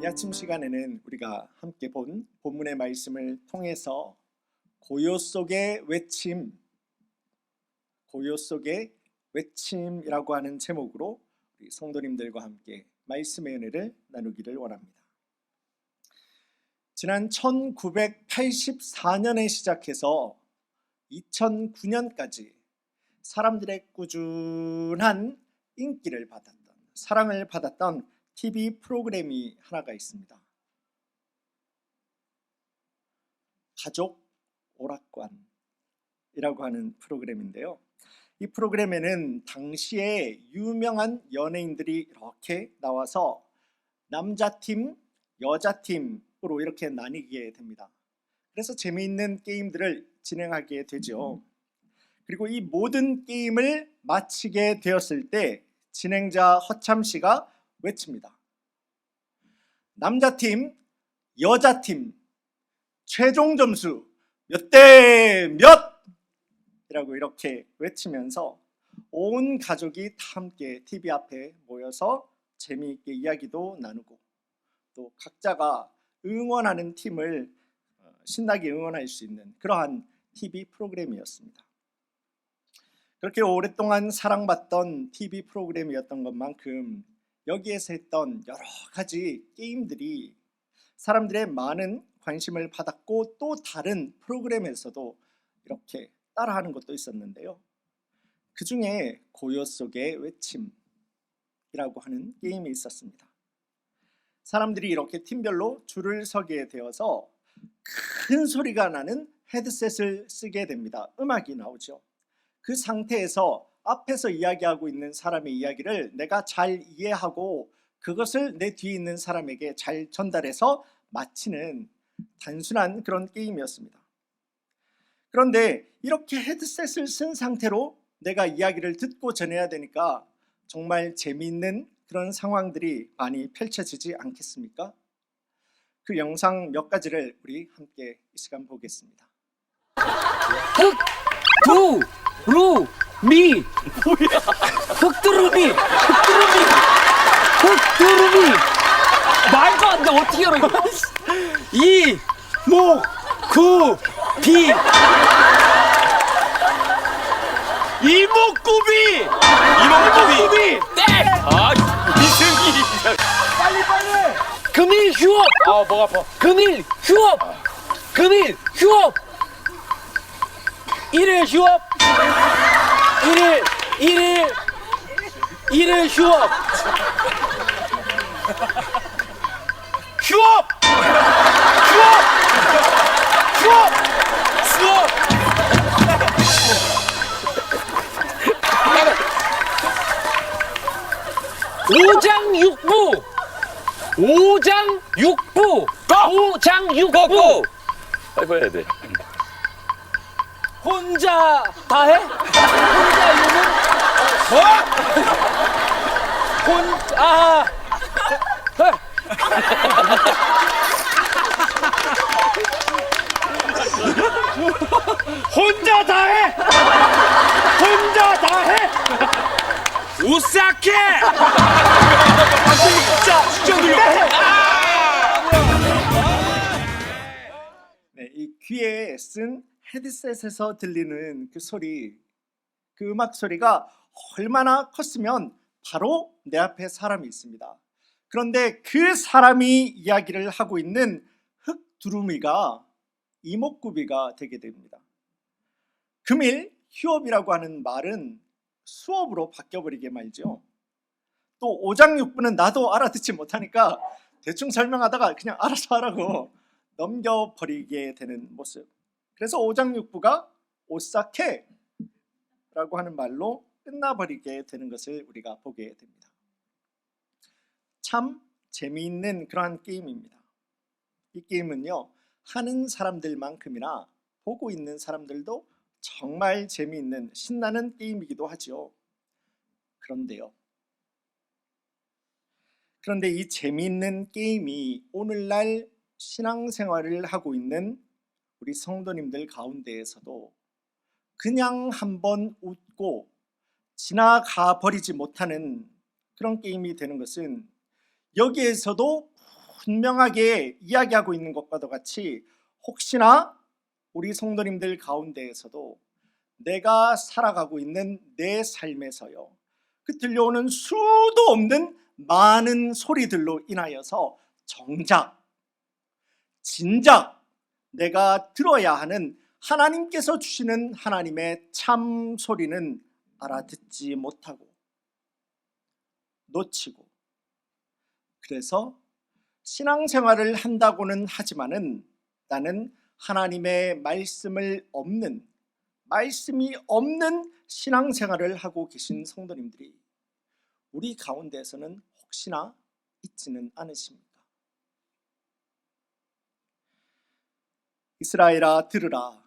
이 아침 시간에는 우리가 함께 본 본문의 말씀을 통해서 고요 속의 외침이라고 하는 제목으로 우리 성도님들과 함께 말씀의 은혜를 나누기를 원합니다. 지난 1984년에 시작해서 2009년까지 사람들의 꾸준한 인기를 받았던, 사랑을 받았던 TV 프로그램이 하나가 있습니다. 가족 오락관이라고 하는 프로그램인데요. 이 프로그램에는 당시에 유명한 연예인들이 이렇게 나와서 남자팀, 여자팀으로 이렇게 나뉘게 됩니다. 그래서 재미있는 게임들을 진행하게 되죠. 그리고 이 모든 게임을 마치게 되었을 때 진행자 허참 씨가 외칩니다. 남자팀, 여자팀 최종 점수 몇 대 몇! 이라고 이렇게 외치면서 온 가족이 다 함께 TV 앞에 모여서 재미있게 이야기도 나누고 또 각자가 응원하는 팀을 신나게 응원할 수 있는 그러한 TV 프로그램이었습니다. 그렇게 오랫동안 사랑받던 TV 프로그램이었던 것만큼 여기에서 했던 여러 가지 게임들이 사람들의 많은 관심을 받았고 또 다른 프로그램에서도 이렇게 따라하는 것도 있었는데요. 그 중에 고요 속의 외침이라고 하는 게임이 있었습니다. 사람들이 이렇게 팀별로 줄을 서게 되어서 큰 소리가 나는 헤드셋을 쓰게 됩니다. 음악이 나오죠. 그 상태에서 앞에서 이야기하고 있는 사람의 이야기를 내가 잘 이해하고 그것을 내 뒤에 있는 사람에게 잘 전달해서 마치는 단순한 그런 게임이었습니다. 그런데 이렇게 헤드셋을 쓴 상태로 내가 이야기를 듣고 전해야 되니까 정말 재미있는 그런 상황들이 많이 펼쳐지지 않겠습니까? 그 영상 몇 가지를 우리 함께 이 시간 보겠습니다. 흑두루미 뭐야? 흑두루미 말도 안 돼. 어떻게 알아 이거? 이목구비 땡! 아, 이승기. 빨리 금일 휴업. 아, 목 아파. 금일 휴업 일일 휴업 일일 휴업 수업. 오장육부 빨리 해야 돼. 혼자 다 해? 혼자 이러면 혼자 다 해. 오사케. 진짜 눌려. 네, 이 귀에 쓴 헤드셋에서 들리는 그 소리, 그 음악 소리가 얼마나 컸으면 바로 내 앞에 사람이 있습니다. 그런데 그 사람이 이야기를 하고 있는 흑두루미가 이목구비가 되게 됩니다. 금일 휴업이라고 하는 말은 수업으로 바뀌어버리게 말죠. 또 오장육부는 나도 알아듣지 못하니까 대충 설명하다가 그냥 알아서 하라고 넘겨버리게 되는 모습. 그래서 오장육부가 오사케라고 하는 말로 끝나버리게 되는 것을 우리가 보게 됩니다. 참 재미있는 그러한 게임입니다. 이 게임은요, 하는 사람들만큼이나 보고 있는 사람들도 정말 재미있는 신나는 게임이기도 하죠. 그런데 이 재미있는 게임이 오늘날 신앙생활을 하고 있는 우리 성도님들 가운데에서도 그냥 한번 웃고 지나가 버리지 못하는 그런 게임이 되는 것은 여기에서도 분명하게 이야기하고 있는 것과도 같이 혹시나 우리 성도님들 가운데에서도 내가 살아가고 있는 내 삶에서요, 그 들려오는 수도 없는 많은 소리들로 인하여서 정작 진작 내가 들어야 하는 하나님께서 주시는 하나님의 참 소리는 알아듣지 못하고 놓치고, 그래서 신앙생활을 한다고는 하지만은 나는 하나님의 말씀이 없는 신앙생활을 하고 계신 성도님들이 우리 가운데에서는 혹시나 있지는 않으십니까? 이스라엘아 들으라,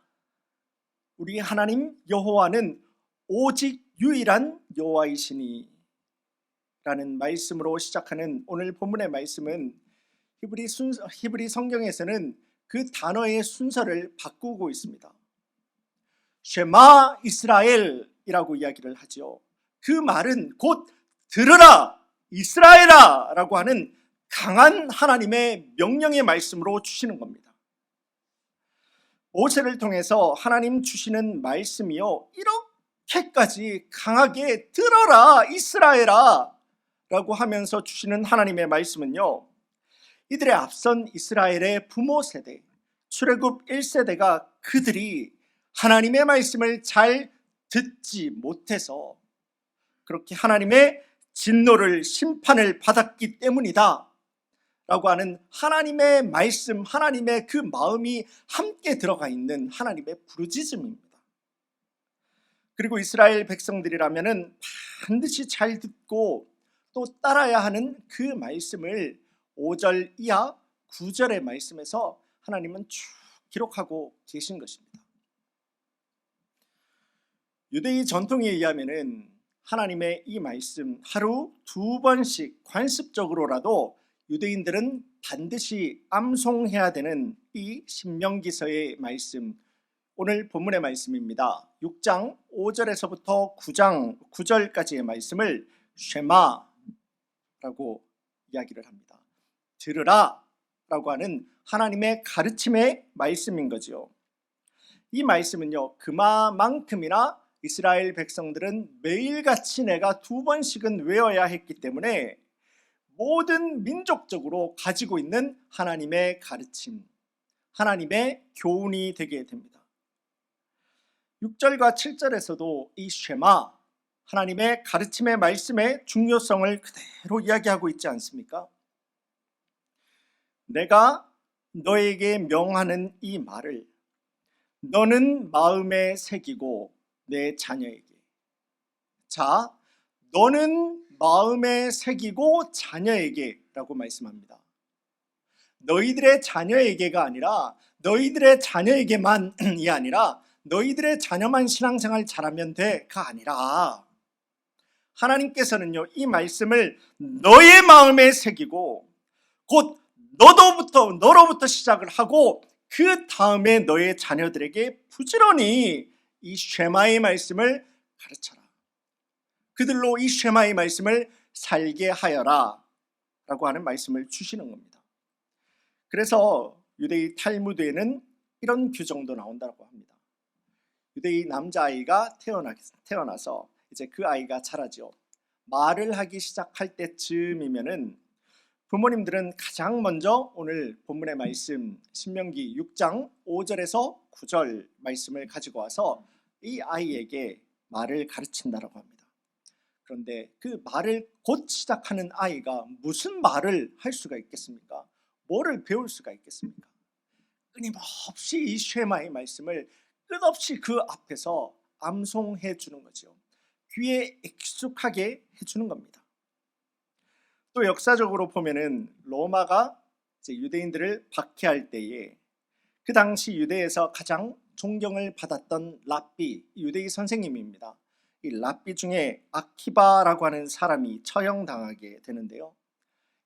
우리 하나님 여호와는 오직 유일한 여호와이시니 라는 말씀으로 시작하는 오늘 본문의 말씀은 히브리 성경에서는 그 단어의 순서를 바꾸고 있습니다. 쉐마 이스라엘이라고 이야기를 하죠. 그 말은 곧 들으라 이스라엘아 라고 하는 강한 하나님의 명령의 말씀으로 주시는 겁니다. 모세를 통해서 하나님 주시는 말씀이요, 이렇게까지 강하게 들어라 이스라엘아 라고 하면서 주시는 하나님의 말씀은요, 이들의 앞선 이스라엘의 부모 세대, 출애굽 1세대가 그들이 하나님의 말씀을 잘 듣지 못해서 그렇게 하나님의 진노를, 심판을 받았기 때문이다 라고 하는 하나님의 말씀, 하나님의 그 마음이 함께 들어가 있는 하나님의 부르짖음입니다. 그리고 이스라엘 백성들이라면은 반드시 잘 듣고 또 따라야 하는 그 말씀을 5절 이하 9절의 말씀에서 하나님은 쭉 기록하고 계신 것입니다. 유대의 전통에 의하면은 하나님의 이 말씀 하루 2번씩 관습적으로라도 유대인들은 반드시 암송해야 되는 이 신명기서의 말씀, 오늘 본문의 말씀입니다. 6장 5절에서부터 9장 9절까지의 말씀을 쉐마라고 이야기를 합니다. 들으라 라고 하는 하나님의 가르침의 말씀인 거죠. 이 말씀은요, 그만큼이나 이스라엘 백성들은 매일같이 내가 2번씩은 외워야 했기 때문에 모든 민족적으로 가지고 있는 하나님의 가르침, 하나님의 교훈이 되게 됩니다. 6절과 7절에서도 이 쉐마, 하나님의 가르침의 말씀의 중요성을 그대로 이야기하고 있지 않습니까? 내가 너에게 명하는 이 말을 너는 마음에 새기고 내 자녀에게, 자, 너는 마음에 새기고 자녀에게 라고 말씀합니다. 너희들의 자녀에게가 아니라 너희들의 자녀에게만이 아니라 너희들의 자녀만 신앙생활 잘하면 돼가 아니라 하나님께서는요, 이 말씀을 너의 마음에 새기고 곧 너로부터 시작을 하고 그 다음에 너의 자녀들에게 부지런히 이 쉐마의 말씀을 가르쳐라. 그들로 이 쉐마의 말씀을 살게 하여라 라고 하는 말씀을 주시는 겁니다. 그래서 유대의 탈무드에는 이런 규정도 나온다고 합니다. 유대의 남자아이가 태어나서 이제 그 아이가 자라죠. 말을 하기 시작할 때쯤이면은 부모님들은 가장 먼저 오늘 본문의 말씀 신명기 6장 5절에서 9절 말씀을 가지고 와서 이 아이에게 말을 가르친다라고 합니다. 그런데 그 말을 곧 시작하는 아이가 무슨 말을 할 수가 있겠습니까? 뭐를 배울 수가 있겠습니까? 끊임없이 이 쉐마의 말씀을 끝없이 그 앞에서 암송해 주는 거죠. 귀에 익숙하게 해주는 겁니다. 또 역사적으로 보면은 로마가 이제 유대인들을 박해할 때에 그 당시 유대에서 가장 존경을 받았던 랍비, 유대의 선생님입니다. 이 랍비 중에 아키바라고 하는 사람이 처형당하게 되는데요.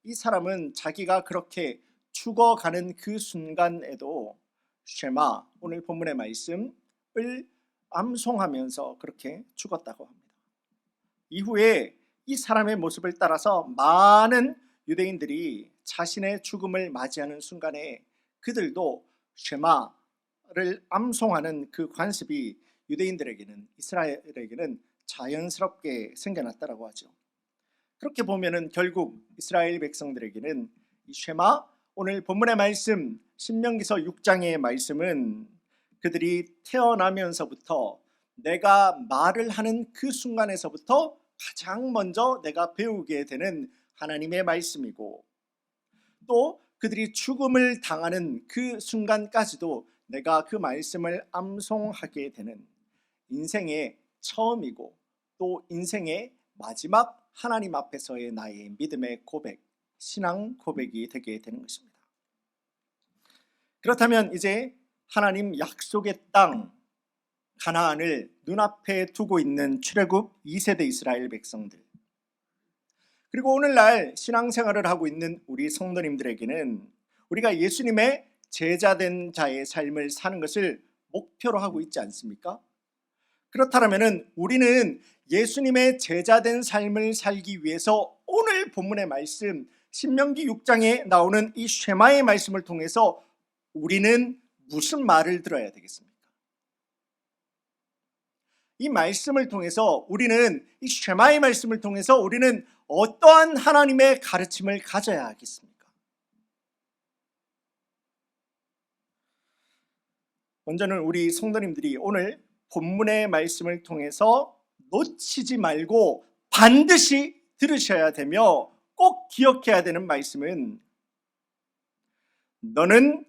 이 사람은 자기가 그렇게 죽어가는 그 순간에도 쉐마, 오늘 본문의 말씀을 암송하면서 그렇게 죽었다고 합니다. 이후에 이 사람의 모습을 따라서 많은 유대인들이 자신의 죽음을 맞이하는 순간에 그들도 쉐마를 암송하는 그 관습이 유대인들에게는, 이스라엘에게는 자연스럽게 생겨났다라고 하죠. 그렇게 보면은 결국 이스라엘 백성들에게는 이 쉐마, 오늘 본문의 말씀 신명기서 6장의 말씀은 그들이 태어나면서부터 내가 말을 하는 그 순간에서부터 가장 먼저 내가 배우게 되는 하나님의 말씀이고, 또 그들이 죽음을 당하는 그 순간까지도 내가 그 말씀을 암송하게 되는 인생의 처음이고 또 인생의 마지막 하나님 앞에서의 나의 믿음의 고백, 신앙 고백이 되게 되는 것입니다. 그렇다면 이제 하나님 약속의 땅 가나안을 눈앞에 두고 있는 출애굽 2세대 이스라엘 백성들, 그리고 오늘날 신앙생활을 하고 있는 우리 성도님들에게는 우리가 예수님의 제자된 자의 삶을 사는 것을 목표로 하고 있지 않습니까? 그렇다면 우리는 예수님의 제자된 삶을 살기 위해서 오늘 본문의 말씀 신명기 6장에 나오는 이 쉐마의 말씀을 통해서 우리는 무슨 말을 들어야 되겠습니까? 이 말씀을 통해서 우리는, 이 쉐마의 말씀을 통해서 우리는 어떠한 하나님의 가르침을 가져야 하겠습니까? 먼저는 우리 성도님들이 오늘 본문의 말씀을 통해서 놓치지 말고 반드시 들으셔야 되며 꼭 기억해야 되는 말씀은, 너는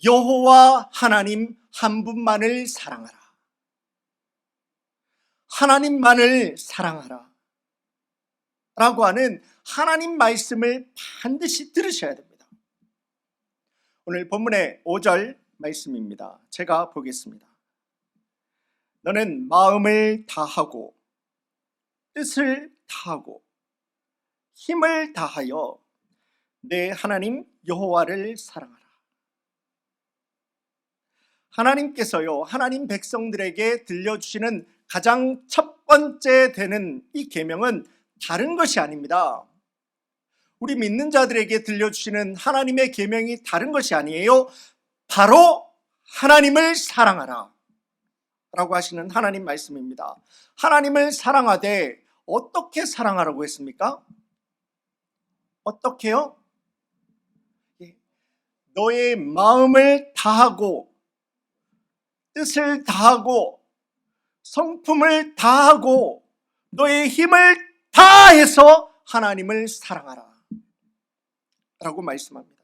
여호와 하나님 한 분만을 사랑하라. 하나님만을 사랑하라 라고 하는 하나님 말씀을 반드시 들으셔야 됩니다. 오늘 본문의 5절 말씀입니다. 제가 보겠습니다. 너는 마음을 다하고 뜻을 다하고 힘을 다하여 내 하나님 여호와를 사랑하라. 하나님께서요, 하나님 백성들에게 들려주시는 가장 첫 번째 되는 이 계명은 다른 것이 아닙니다. 우리 믿는 자들에게 들려주시는 하나님의 계명이 다른 것이 아니에요. 바로 하나님을 사랑하라 라고 하시는 하나님 말씀입니다. 하나님을 사랑하되 어떻게 사랑하라고 했습니까? 어떻게요? 너의 마음을 다하고 뜻을 다하고 성품을 다하고 너의 힘을 다해서 하나님을 사랑하라 라고 말씀합니다.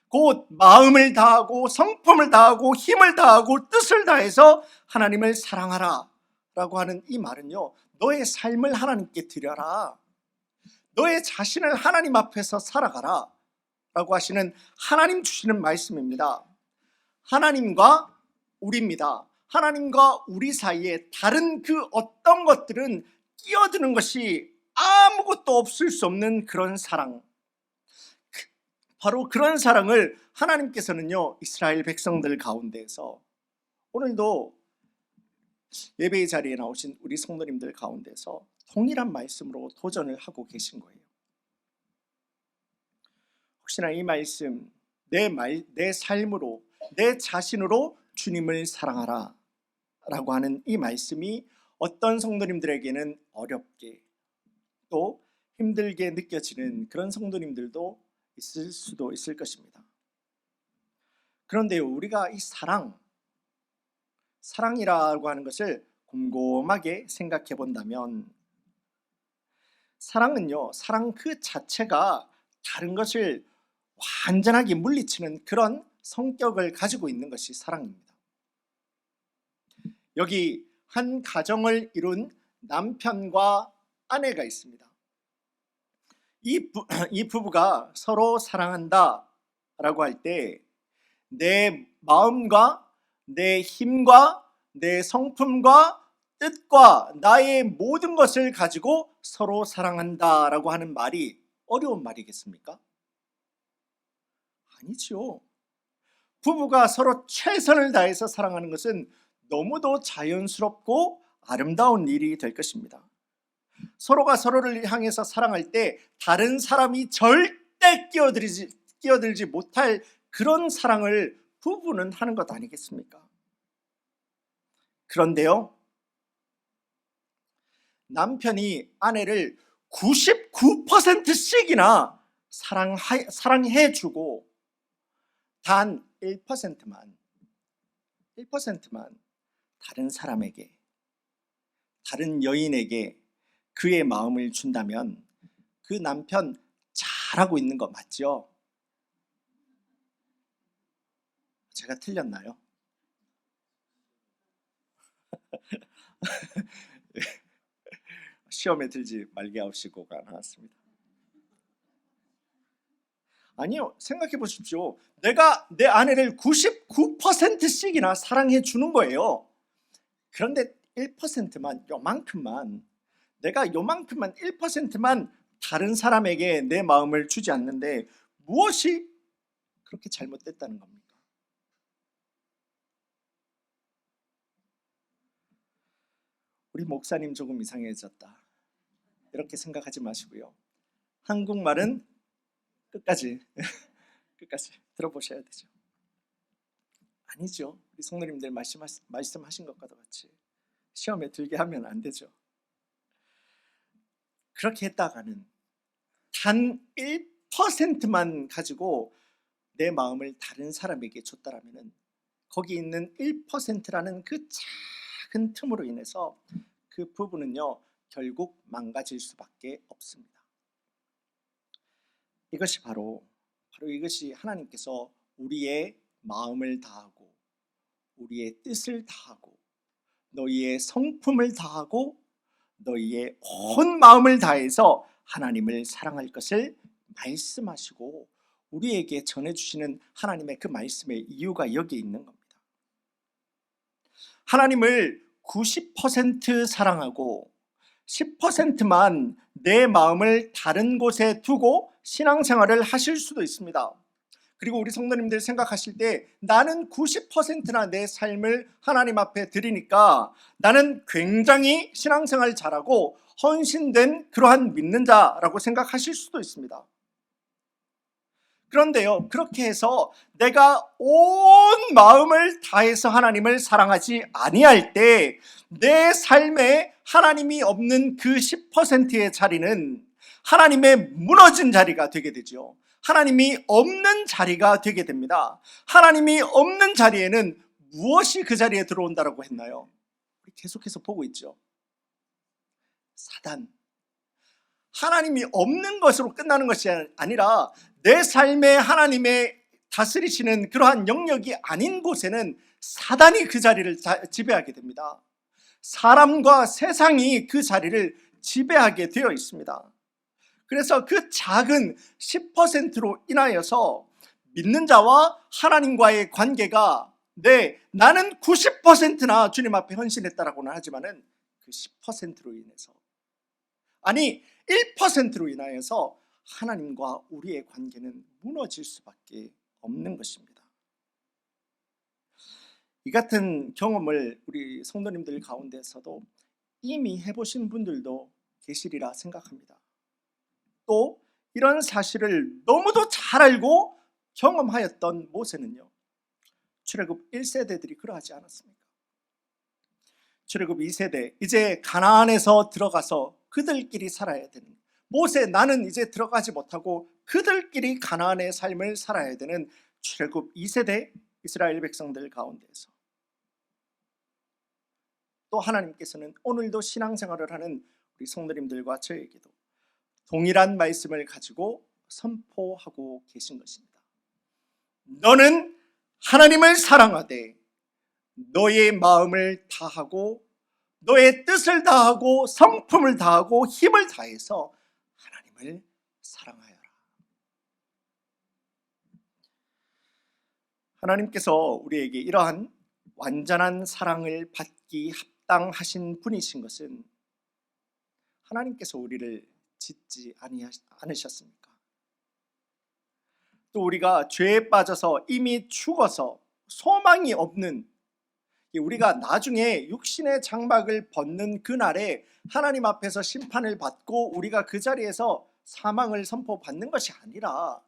곧 마음을 다하고 성품을 다하고 힘을 다하고 뜻을 다해서 하나님을 사랑하라 라고 하는 이 말은요, 너의 삶을 하나님께 드려라, 너의 자신을 하나님 앞에서 살아가라 라고 하시는 하나님 주시는 말씀입니다. 하나님과 우리입니다. 하나님과 우리 사이에 다른 그 어떤 것들은 끼어드는 것이 아무것도 없을 수 없는 그런 사랑, 바로 그런 사랑을 하나님께서는요, 이스라엘 백성들 가운데에서 오늘도 예배의 자리에 나오신 우리 성도님들 가운데서 동일한 말씀으로 도전을 하고 계신 거예요. 혹시나 이 말씀, 내 삶으로, 내 자신으로 주님을 사랑하라 라고 하는 이 말씀이 어떤 성도님들에게는 어렵게 또 힘들게 느껴지는 그런 성도님들도 있을 수도 있을 것입니다. 그런데요, 우리가 이 사랑이라고 하는 것을 곰곰하게 생각해 본다면, 사랑은요, 사랑 그 자체가 다른 것을 완전하게 물리치는 그런 성격을 가지고 있는 것이 사랑입니다. 여기 한 가정을 이룬 남편과 아내가 있습니다. 이 부부가 서로 사랑한다 라고 할 때 내 마음과 내 힘과 내 성품과 뜻과 나의 모든 것을 가지고 서로 사랑한다 라고 하는 말이 어려운 말이겠습니까? 아니죠. 부부가 서로 최선을 다해서 사랑하는 것은 너무도 자연스럽고 아름다운 일이 될 것입니다. 서로가 서로를 향해서 사랑할 때 다른 사람이 절대 절대 끼어들지 못할 그런 사랑을 부부는 하는 것 아니겠습니까? 그런데요, 남편이 아내를 99%씩이나 사랑해주고 단 1%만 다른 사람에게, 다른 여인에게 그의 마음을 준다면 그 남편 잘하고 있는 거 맞죠? 제가 틀렸나요? 시험에 들지 말게 하시고가 나왔습니다. 아니요, 생각해 보십시오. 내가 내 아내를 99%씩이나 사랑해 주는 거예요. 그런데 1%만, 요만큼만, 내가 요만큼만 1%만 다른 사람에게 내 마음을 주지 않는데 무엇이 그렇게 잘못됐다는 겁니까? 우리 목사님 조금 이상해졌다, 이렇게 생각하지 마시고요. 한국말은 끝까지 들어보셔야 되죠. 아니죠. 우리 성도님들 말씀하신 것과 같이 시험에 들게 하면 안 되죠. 그렇게 했다가는 단 1%만 가지고 내 마음을 다른 사람에게 줬다라면 거기 있는 1%라는 그 작은 틈으로 인해서 그 부부는요, 결국 망가질 수밖에 없습니다. 이것이 바로 이것이 하나님께서 우리의 마음을 다하고 우리의 뜻을 다하고 너희의 성품을 다하고 너희의 온 마음을 다해서 하나님을 사랑할 것을 말씀하시고 우리에게 전해주시는 하나님의 그 말씀의 이유가 여기에 있는 겁니다. 하나님을 90% 사랑하고 10%만 내 마음을 다른 곳에 두고 신앙생활을 하실 수도 있습니다. 그리고 우리 성도님들 생각하실 때 나는 90%나 내 삶을 하나님 앞에 드리니까 나는 굉장히 신앙생활 잘하고 헌신된 그러한 믿는 자라고 생각하실 수도 있습니다. 그런데요, 그렇게 해서 내가 온 마음을 다해서 하나님을 사랑하지 아니할 때 내 삶에 하나님이 없는 그 10%의 자리는 하나님의 무너진 자리가 되게 되죠. 하나님이 없는 자리가 되게 됩니다. 하나님이 없는 자리에는 무엇이 그 자리에 들어온다라고 했나요? 우리 계속해서 보고 있죠. 사단. 하나님이 없는 것으로 끝나는 것이 아니라 내 삶에 하나님의 다스리시는 그러한 영역이 아닌 곳에는 사단이 그 자리를 지배하게 됩니다. 사람과 세상이 그 자리를 지배하게 되어 있습니다. 그래서 그 작은 10%로 인하여서 믿는 자와 하나님과의 관계가 나는 90%나 주님 앞에 헌신했다라고는 하지만은 그 10%로 인해서, 아니 1%로 인하여서 하나님과 우리의 관계는 무너질 수밖에 없는 것입니다. 이 같은 경험을 우리 성도님들 가운데서도 이미 해보신 분들도 계시리라 생각합니다. 또 이런 사실을 너무도 잘 알고 경험하였던 모세는요, 출애굽 1세대들이 그러하지 않았습니까? 출애굽 2세대, 이제 가나안에서 들어가서 그들끼리 살아야 되는, 모세 나는 이제 들어가지 못하고 그들끼리 가나안의 삶을 살아야 되는 출애굽 2세대 이스라엘 백성들 가운데서 또 하나님께서는 오늘도 신앙생활을 하는 우리 성도님들과 저에게도 동일한 말씀을 가지고 선포하고 계신 것입니다. 너는 하나님을 사랑하되 너의 마음을 다하고 너의 뜻을 다하고 성품을 다하고 힘을 다해서 하나님을 사랑하여라. 하나님께서 우리에게 이러한 완전한 사랑을 받기 합당하신 분이신 것은 하나님께서 우리를 짓지 않으셨습니까? 또 우리가 죄에 빠져서 이미 죽어서 소망이 없는, 우리가 나중에 육신의 장막을 벗는 그날에 하나님 앞에서 심판을 받고 우리가 그 자리에서 사망을 선포받는 것이 아니라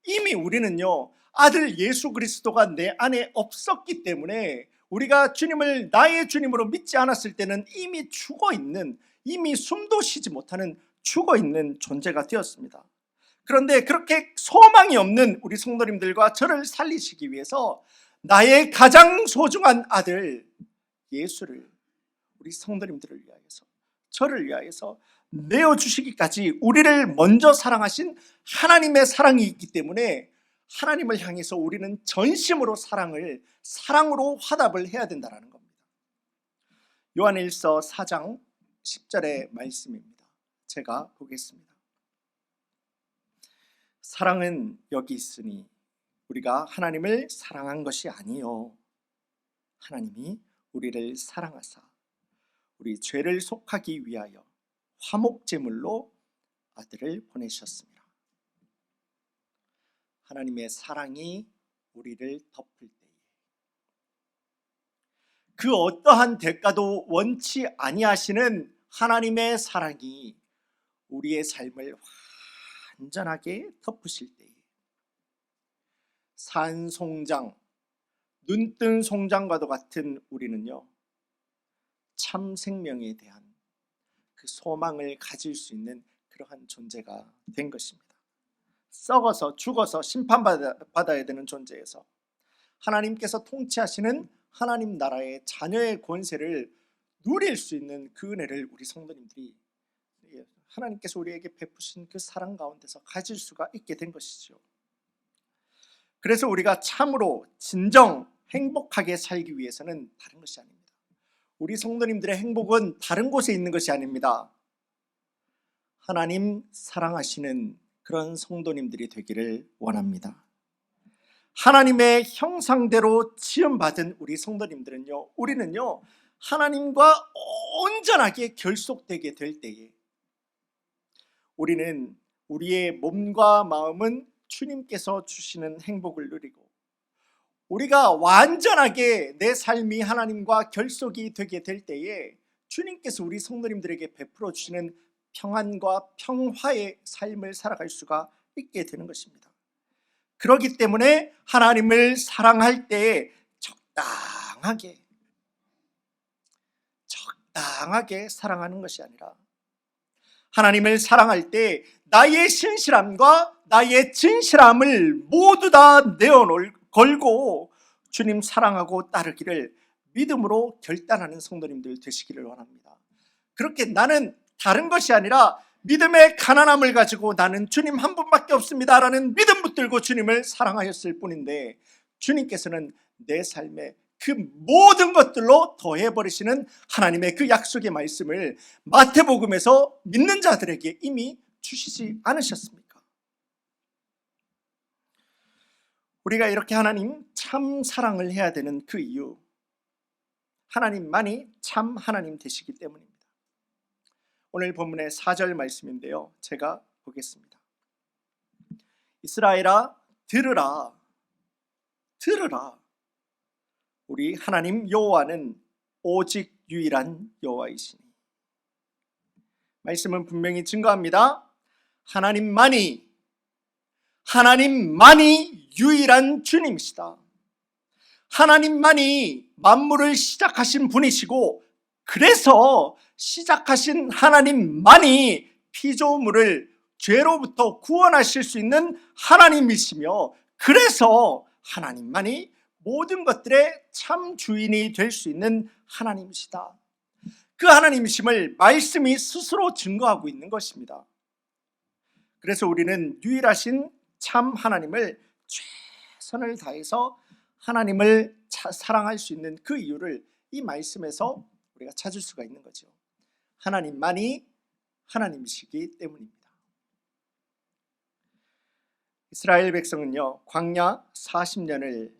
이미 우리는요, 아들 예수 그리스도가 내 안에 없었기 때문에 우리가 주님을 나의 주님으로 믿지 않았을 때는 이미 죽어있는, 이미 숨도 쉬지 못하는 죽어있는 존재가 되었습니다. 그런데 그렇게 소망이 없는 우리 성도님들과 저를 살리시기 위해서 나의 가장 소중한 아들 예수를 우리 성도님들을 위하여서, 저를 위하여서 내어주시기까지 우리를 먼저 사랑하신 하나님의 사랑이 있기 때문에 하나님을 향해서 우리는 전심으로 사랑으로 화답을 해야 된다는 겁니다. 요한일서 4장 10절의 말씀입니다. 제가 보겠습니다. 사랑은 여기 있으니 우리가 하나님을 사랑한 것이 아니요 하나님이 우리를 사랑하사 우리 죄를 속하기 위하여 화목제물로 아들을 보내셨습니다. 하나님의 사랑이 우리를 덮을 때에 그 어떠한 대가도 원치 아니하시는 하나님의 사랑이 우리의 삶을 완전하게 덮으실 때에 산송장, 눈뜬 송장과도 같은 우리는요, 참 생명에 대한 그 소망을 가질 수 있는 그러한 존재가 된 것입니다. 썩어서 죽어서 심판받아야 되는 존재에서 하나님께서 통치하시는 하나님 나라의 자녀의 권세를 누릴 수 있는 그 은혜를 우리 성도님들이 하나님께서 우리에게 베푸신 그 사랑 가운데서 가질 수가 있게 된 것이죠. 그래서 우리가 참으로 진정 행복하게 살기 위해서는 다른 것이 아닙니다. 우리 성도님들의 행복은 다른 곳에 있는 것이 아닙니다. 하나님 사랑하시는 그런 성도님들이 되기를 원합니다. 하나님의 형상대로 지음받은 우리 성도님들은요, 우리는요, 하나님과 온전하게 결속되게 될 때에 우리는 우리의 몸과 마음은 주님께서 주시는 행복을 누리고 우리가 완전하게 내 삶이 하나님과 결속이 되게 될 때에 주님께서 우리 성도님들에게 베풀어 주시는 평안과 평화의 삶을 살아갈 수가 있게 되는 것입니다. 그렇기 때문에 하나님을 사랑할 때에 적당하게 사랑하는 것이 아니라 하나님을 사랑할 때 나의 신실함과 나의 진실함을 모두 다 걸고 주님 사랑하고 따르기를 믿음으로 결단하는 성도님들 되시기를 원합니다. 그렇게 나는 다른 것이 아니라 믿음의 가난함을 가지고 나는 주님 한 분밖에 없습니다 라는 믿음 붙들고 주님을 사랑하였을 뿐인데 주님께서는 내 삶에 그 모든 것들로 더해버리시는 하나님의 그 약속의 말씀을 마태복음에서 믿는 자들에게 이미 주시지 않으셨습니까? 우리가 이렇게 하나님 참 사랑을 해야 되는 그 이유, 하나님만이 참 하나님 되시기 때문입니다. 오늘 본문의 4절 말씀인데요, 제가 보겠습니다. 이스라엘아 들으라, 우리 하나님 여호와는 오직 유일한 여호와이시니. 말씀은 분명히 증거합니다. 하나님만이 유일한 주님이시다. 하나님만이 만물을 시작하신 분이시고, 그래서 시작하신 하나님만이 피조물을 죄로부터 구원하실 수 있는 하나님이시며, 그래서 하나님만이 모든 것들의 참 주인이 될 수 있는 하나님이시다. 그 하나님이심을 말씀이 스스로 증거하고 있는 것입니다. 그래서 우리는 유일하신 참 하나님을 최선을 다해서 하나님을 사랑할 수 있는 그 이유를 이 말씀에서 우리가 찾을 수가 있는 거죠. 하나님만이 하나님이시기 때문입니다. 이스라엘 백성은요, 광야 40년을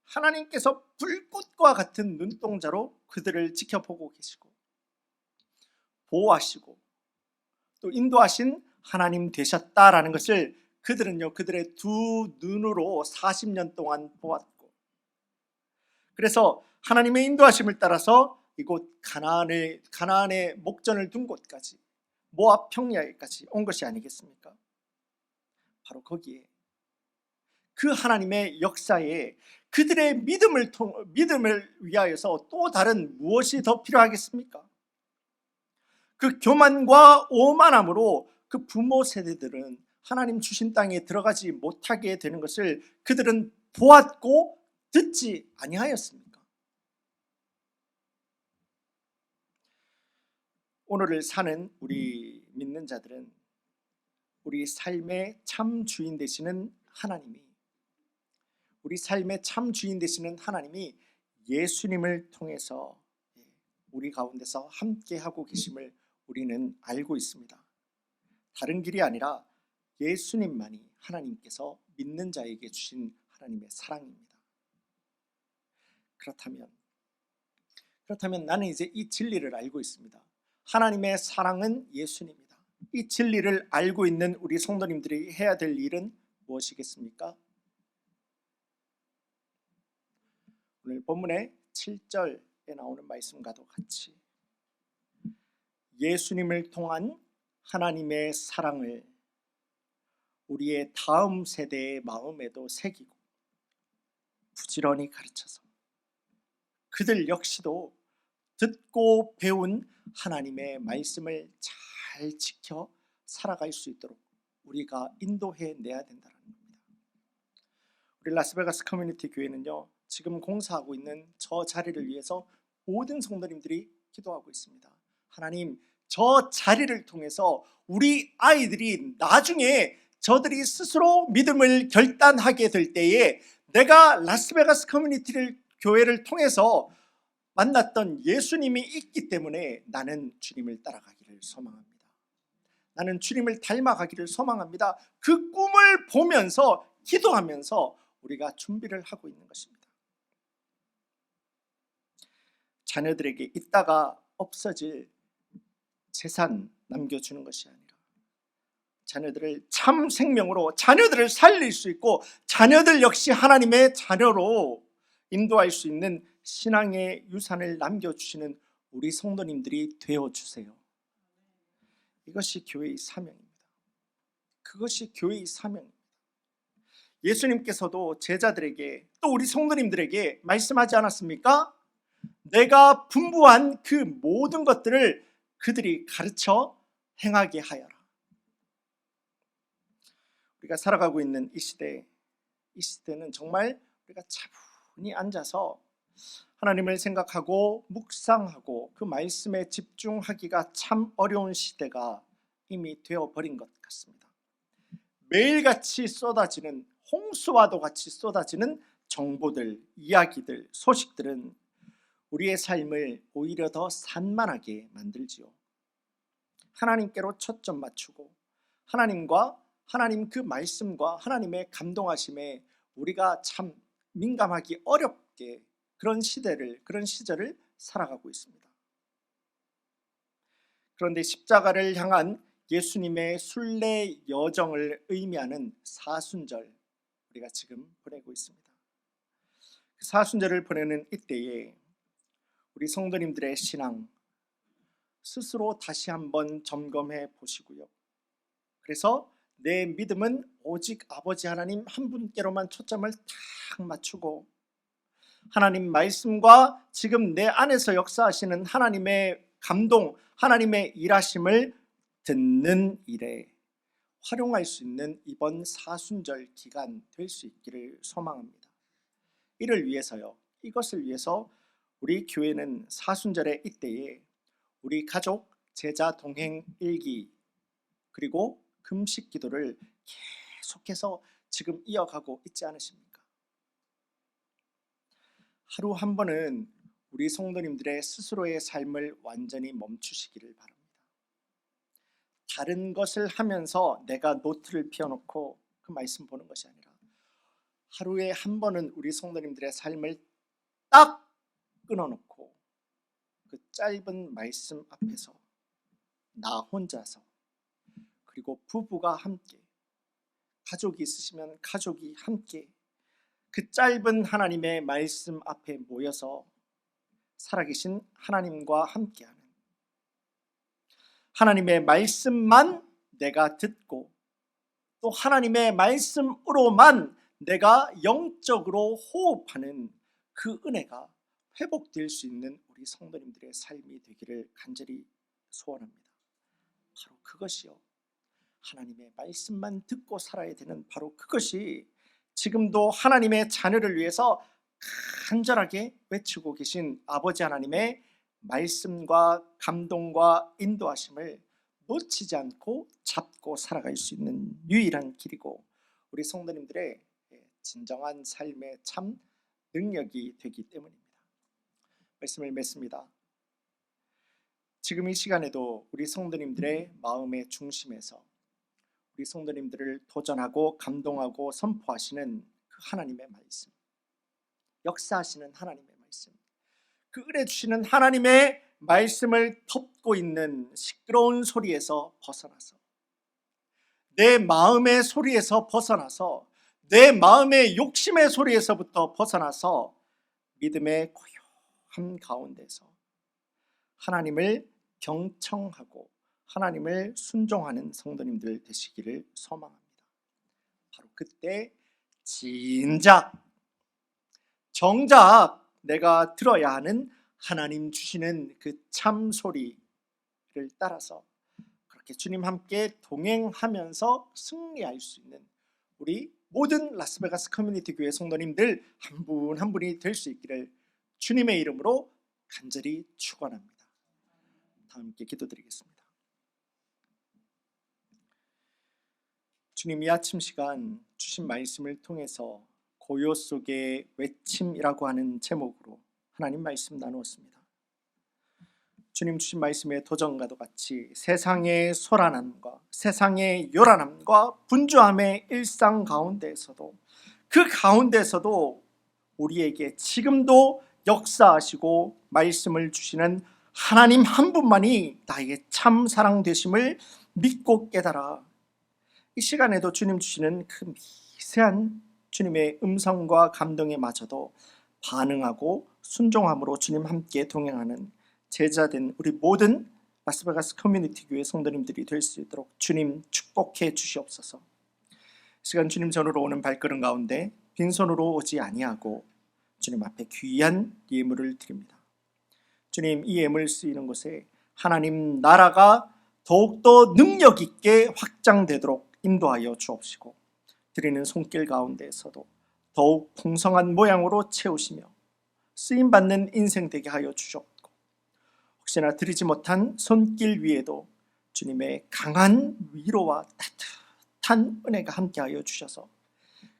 하나님께서 불꽃과 같은 눈동자로 그들을 지켜보고 계시고 보호하시고 또 인도하신 하나님 되셨다라는 것을 그들은요, 그들의 두 눈으로 40년 동안 보았고, 그래서 하나님의 인도하심을 따라서 이곳 가나안의 목전을 둔 곳까지 모압 평야에까지 온 것이 아니겠습니까? 바로 거기에 그 하나님의 역사에 그들의 믿음을 위하여서 또 다른 무엇이 더 필요하겠습니까? 그 교만과 오만함으로 그 부모 세대들은 하나님 주신 땅에 들어가지 못하게 되는 것을 그들은 보았고 듣지 아니하였습니까? 오늘을 사는 우리 믿는 자들은 우리 삶의 참 주인 되시는 하나님이, 우리 삶의 참 주인 되시는 하나님이 예수님을 통해서 우리 가운데서 함께 하고 계심을 우리는 알고 있습니다. 다른 길이 아니라 예수님만이 하나님께서 믿는 자에게 주신 하나님의 사랑입니다. 그렇다면 나는 이제 이 진리를 알고 있습니다. 하나님의 사랑은 예수님이다. 이 진리를 알고 있는 우리 성도님들이 해야 될 일은 무엇이겠습니까? 오늘 본문의 7절에 나오는 말씀과도 같이 예수님을 통한 하나님의 사랑을 우리의 다음 세대의 마음에도 새기고 부지런히 가르쳐서 그들 역시도 듣고 배운 하나님의 말씀을 잘 지켜 살아갈 수 있도록 우리가 인도해 내야 된다는 겁니다. 우리 라스베가스 커뮤니티 교회는요, 지금 공사하고 있는 저 자리를 위해서 모든 성도님들이 기도하고 있습니다. 하나님, 저 자리를 통해서 우리 아이들이 나중에 저들이 스스로 믿음을 결단하게 될 때에 내가 라스베가스 커뮤니티를 교회를 통해서 만났던 예수님이 있기 때문에 나는 주님을 따라가기를 소망합니다. 나는 주님을 닮아가기를 소망합니다. 그 꿈을 보면서 기도하면서 우리가 준비를 하고 있는 것입니다. 자녀들에게 있다가 없어질 재산 남겨주는 것이 아니라 자녀들을 참 생명으로 자녀들을 살릴 수 있고 자녀들 역시 하나님의 자녀로 인도할 수 있는 신앙의 유산을 남겨주시는 우리 성도님들이 되어주세요. 이것이 교회의 사명입니다. 그것이 교회의 사명입니다. 예수님께서도 제자들에게 또 우리 성도님들에게 말씀하지 않았습니까? 내가 분부한 그 모든 것들을 그들이 가르쳐 행하게 하여라. 우리가 살아가고 있는 이 시대는 정말 우리가 차분히 앉아서 하나님을 생각하고 묵상하고 그 말씀에 집중하기가 참 어려운 시대가 이미 되어버린 것 같습니다. 매일같이 쏟아지는 홍수와도 같이 쏟아지는 정보들, 이야기들, 소식들은 우리의 삶을 오히려 더 산만하게 만들지요. 하나님께로 초점 맞추고 하나님과 하나님 그 말씀과 하나님의 감동하심에 우리가 참 민감하기 어렵게 그런 시절을 살아가고 있습니다. 그런데 십자가를 향한 예수님의 순례 여정을 의미하는 사순절 우리가 지금 보내고 있습니다. 사순절을 보내는 이때에 우리 성도님들의 신앙 스스로 다시 한번 점검해 보시고요. 그래서 내 믿음은 오직 아버지 하나님 한 분께로만 초점을 딱 맞추고 하나님 말씀과 지금 내 안에서 역사하시는 하나님의 감동, 하나님의 일하심을 듣는 일에 활용할 수 있는 이번 사순절 기간 될 수 있기를 소망합니다. 이것을 위해서 우리 교회는 사순절의 이때에 우리 가족 제자 동행 일기 그리고 금식 기도를 계속해서 지금 이어가고 있지 않으십니까? 하루 한 번은 우리 성도님들의 스스로의 삶을 완전히 멈추시기를 바랍니다. 다른 것을 하면서 내가 노트를 펴놓고 그 말씀 보는 것이 아니라 하루에 한 번은 우리 성도님들의 삶을 딱 끊어놓고 그 짧은 말씀 앞에서 나 혼자서 그리고 부부가 함께 가족이 있으시면 가족이 함께 그 짧은 하나님의 말씀 앞에 모여서 살아계신 하나님과 함께하는 하나님의 말씀만 내가 듣고 또 하나님의 말씀으로만 내가 영적으로 호흡하는 그 은혜가 회복될 수 있는 우리 성도님들의 삶이 되기를 간절히 소원합니다. 바로 그것이요, 하나님의 말씀만 듣고 살아야 되는 바로 그것이 지금도 하나님의 자녀를 위해서 간절하게 외치고 계신 아버지 하나님의 말씀과 감동과 인도하심을 놓치지 않고 잡고 살아갈 수 있는 유일한 길이고 우리 성도님들의 진정한 삶의 참 능력이 되기 때문입니다. 말씀을 맺습니다. 지금 이 시간에도 우리 성도님들의 마음의 중심에서 우리 성도님들을 도전하고 감동하고 선포하시는 그 하나님의 말씀, 역사하시는 하나님의 말씀, 그 은혜 주시는 하나님의 말씀을 덮고 있는 시끄러운 소리에서 벗어나서 내 마음의 소리에서 벗어나서 내 마음의 욕심의 소리에서부터 벗어나서 믿음의 고요한 가운데서 하나님을 경청하고 하나님을 순종하는 성도님들 되시기를 소망합니다. 바로 그때 정작 내가 들어야 하는 하나님 주시는 그 참소리를 따라서 그렇게 주님 함께 동행하면서 승리할 수 있는 우리 모든 라스베가스 커뮤니티 교회 성도님들 한 분 한 분이 될 수 있기를 주님의 이름으로 간절히 축원합니다. 다 함께 기도드리겠습니다. 주님, 이 아침 시간 주신 말씀을 통해서 고요 속의 외침이라고 하는 제목으로 하나님 말씀 나누었습니다. 주님 주신 말씀의 도전과도 같이 세상의 소란함과 세상의 요란함과 분주함의 일상 가운데에서도 그 가운데서도 우리에게 지금도 역사하시고 말씀을 주시는 하나님 한 분만이 나의 참 사랑 되심을 믿고 깨달아 이 시간에도 주님 주시는 그 미세한 주님의 음성과 감동에 마저도 반응하고 순종함으로 주님 함께 동행하는 제자된 우리 모든 라스베가스 커뮤니티 교회 성도님들이 될 수 있도록 주님 축복해 주시옵소서. 시간 주님 전으로 오는 발걸음 가운데 빈손으로 오지 아니하고 주님 앞에 귀한 예물을 드립니다. 주님, 이 예물 쓰이는 곳에 하나님 나라가 더욱더 능력 있게 확장되도록 인도하여 주옵시고 드리는 손길 가운데에서도 더욱 풍성한 모양으로 채우시며 쓰임받는 인생 되게 하여 주옵고 혹시나 드리지 못한 손길 위에도 주님의 강한 위로와 따뜻한 은혜가 함께하여 주셔서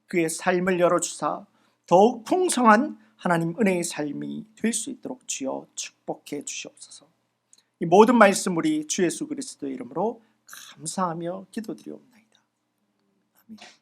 그의 삶을 열어주사 더욱 풍성한 하나님 은혜의 삶이 될 수 있도록 주여 축복해 주시옵소서. 이 모든 말씀 우리 주 예수 그리스도의 이름으로 감사하며 기도드리옵나이다. 아멘.